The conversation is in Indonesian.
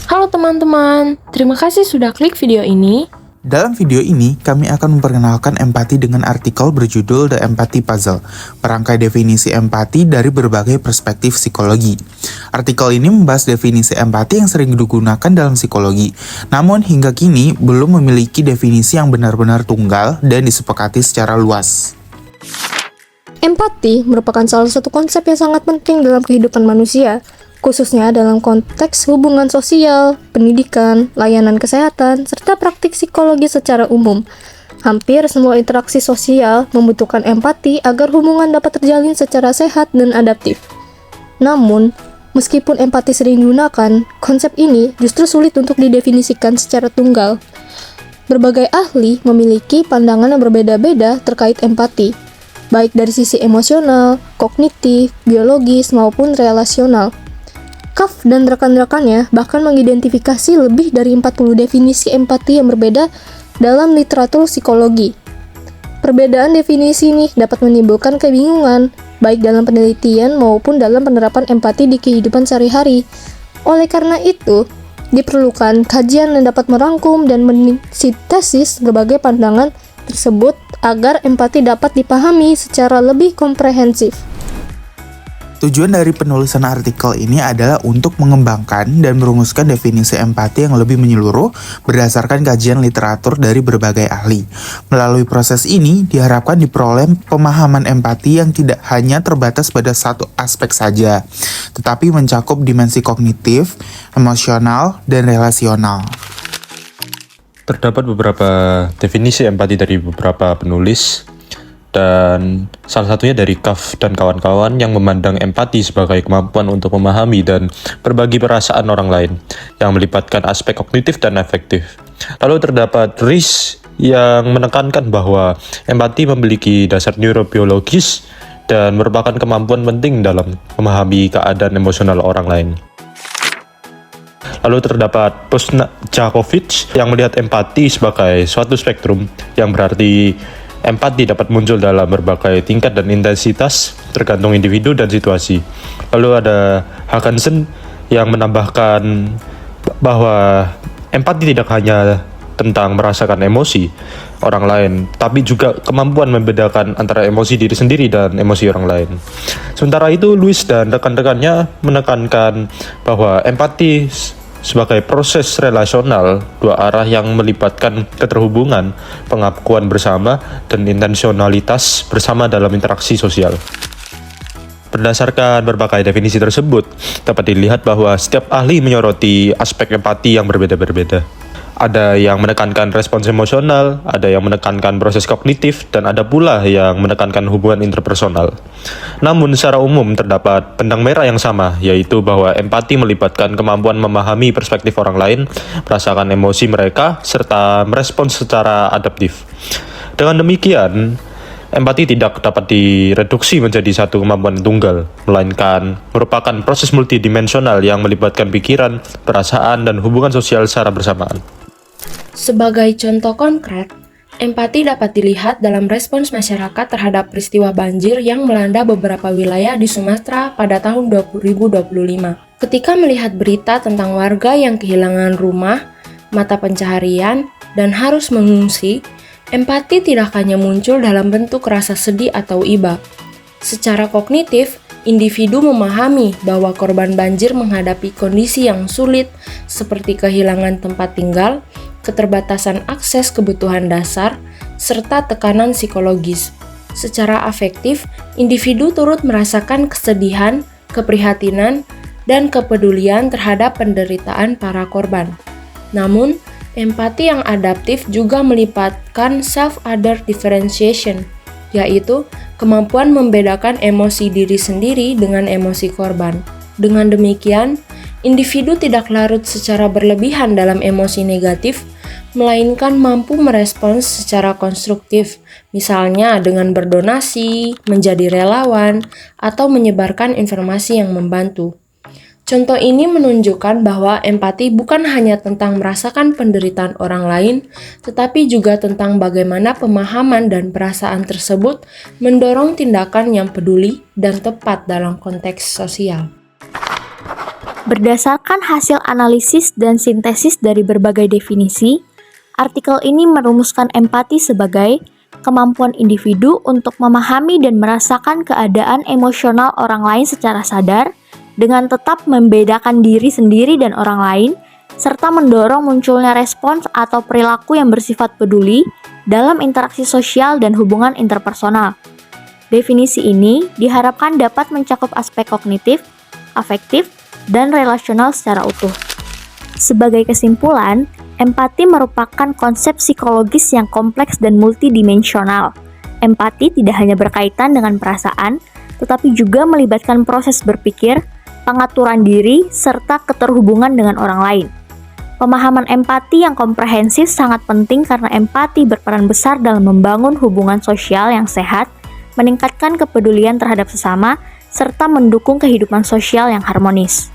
Halo teman-teman, terima kasih sudah klik video ini. Dalam video ini, kami akan memperkenalkan empati dengan artikel berjudul The Empathy Puzzle, merangkai definisi empati dari berbagai perspektif psikologi. Artikel ini membahas definisi empati yang sering digunakan dalam psikologi, namun hingga kini belum memiliki definisi yang benar-benar tunggal dan disepakati secara luas. Empati merupakan salah satu konsep yang sangat penting dalam kehidupan manusia, khususnya dalam konteks hubungan sosial, pendidikan, layanan kesehatan, serta praktik psikologi secara umum. Hampir semua interaksi sosial membutuhkan empati agar hubungan dapat terjalin secara sehat dan adaptif. Namun, meskipun empati sering digunakan, konsep ini justru sulit untuk didefinisikan secara tunggal. Berbagai ahli memiliki pandangan yang berbeda-beda terkait empati, baik dari sisi emosional, kognitif, biologis, maupun relasional. Kaff dan rekan-rekannya bahkan mengidentifikasi lebih dari 40 definisi empati yang berbeda dalam literatur psikologi. Perbedaan definisi ini dapat menimbulkan kebingungan, baik dalam penelitian maupun dalam penerapan empati di kehidupan sehari-hari. Oleh karena itu, diperlukan kajian yang dapat merangkum dan mensintesis berbagai pandangan tersebut agar empati dapat dipahami secara lebih komprehensif. Tujuan dari penulisan artikel ini adalah untuk mengembangkan dan merumuskan definisi empati yang lebih menyeluruh berdasarkan kajian literatur dari berbagai ahli. Melalui proses ini, diharapkan diperoleh pemahaman empati yang tidak hanya terbatas pada satu aspek saja, tetapi mencakup dimensi kognitif, emosional, dan relasional. Terdapat beberapa definisi empati dari beberapa penulis, dan salah satunya dari Kaff dan kawan-kawan yang memandang empati sebagai kemampuan untuk memahami dan berbagi perasaan orang lain yang melibatkan aspek kognitif dan afektif. Lalu terdapat Rees yang menekankan bahwa empati memiliki dasar neurobiologis dan merupakan kemampuan penting dalam memahami keadaan emosional orang lain. Lalu terdapat Postnajakovic yang melihat empati sebagai suatu spektrum yang berarti empati dapat muncul dalam berbagai tingkat dan intensitas tergantung individu dan situasi. Lalu ada Hakansen yang menambahkan bahwa empati tidak hanya tentang merasakan emosi orang lain, tapi juga kemampuan membedakan antara emosi diri sendiri dan emosi orang lain. Sementara itu, Lewis dan rekan-rekannya menekankan bahwa empati sebagai proses relasional dua arah yang melibatkan keterhubungan, pengakuan bersama, dan intensionalitas bersama dalam interaksi sosial. Berdasarkan berbagai definisi tersebut, dapat dilihat bahwa setiap ahli menyoroti aspek empati yang berbeda-beda. Ada yang menekankan respons emosional, ada yang menekankan proses kognitif, dan ada pula yang menekankan hubungan interpersonal. Namun secara umum terdapat benang merah yang sama, yaitu bahwa empati melibatkan kemampuan memahami perspektif orang lain, merasakan emosi mereka, serta merespons secara adaptif. Dengan demikian, empati tidak dapat direduksi menjadi satu kemampuan tunggal, melainkan merupakan proses multidimensional yang melibatkan pikiran, perasaan, dan hubungan sosial secara bersamaan. Sebagai contoh konkret, empati dapat dilihat dalam respons masyarakat terhadap peristiwa banjir yang melanda beberapa wilayah di Sumatera pada tahun 2025. Ketika melihat berita tentang warga yang kehilangan rumah, mata pencaharian, dan harus mengungsi, empati tidak hanya muncul dalam bentuk rasa sedih atau iba. Secara kognitif, individu memahami bahwa korban banjir menghadapi kondisi yang sulit seperti kehilangan tempat tinggal, keterbatasan akses kebutuhan dasar, serta tekanan psikologis. Secara afektif, individu turut merasakan kesedihan, keprihatinan, dan kepedulian terhadap penderitaan para korban. Namun, empati yang adaptif juga melibatkan self-other differentiation, yaitu kemampuan membedakan emosi diri sendiri dengan emosi korban. Dengan demikian, individu tidak larut secara berlebihan dalam emosi negatif, melainkan mampu merespons secara konstruktif, misalnya dengan berdonasi, menjadi relawan, atau menyebarkan informasi yang membantu. Contoh ini menunjukkan bahwa empati bukan hanya tentang merasakan penderitaan orang lain, tetapi juga tentang bagaimana pemahaman dan perasaan tersebut mendorong tindakan yang peduli dan tepat dalam konteks sosial. Berdasarkan hasil analisis dan sintesis dari berbagai definisi, artikel ini merumuskan empati sebagai kemampuan individu untuk memahami dan merasakan keadaan emosional orang lain secara sadar dengan tetap membedakan diri sendiri dan orang lain, serta mendorong munculnya respons atau perilaku yang bersifat peduli dalam interaksi sosial dan hubungan interpersonal. Definisi ini diharapkan dapat mencakup aspek kognitif, afektif, dan relasional secara utuh. Sebagai kesimpulan, empati merupakan konsep psikologis yang kompleks dan multidimensional. Empati tidak hanya berkaitan dengan perasaan, tetapi juga melibatkan proses berpikir, pengaturan diri, serta keterhubungan dengan orang lain. Pemahaman empati yang komprehensif sangat penting karena empati berperan besar dalam membangun hubungan sosial yang sehat, meningkatkan kepedulian terhadap sesama, serta mendukung kehidupan sosial yang harmonis.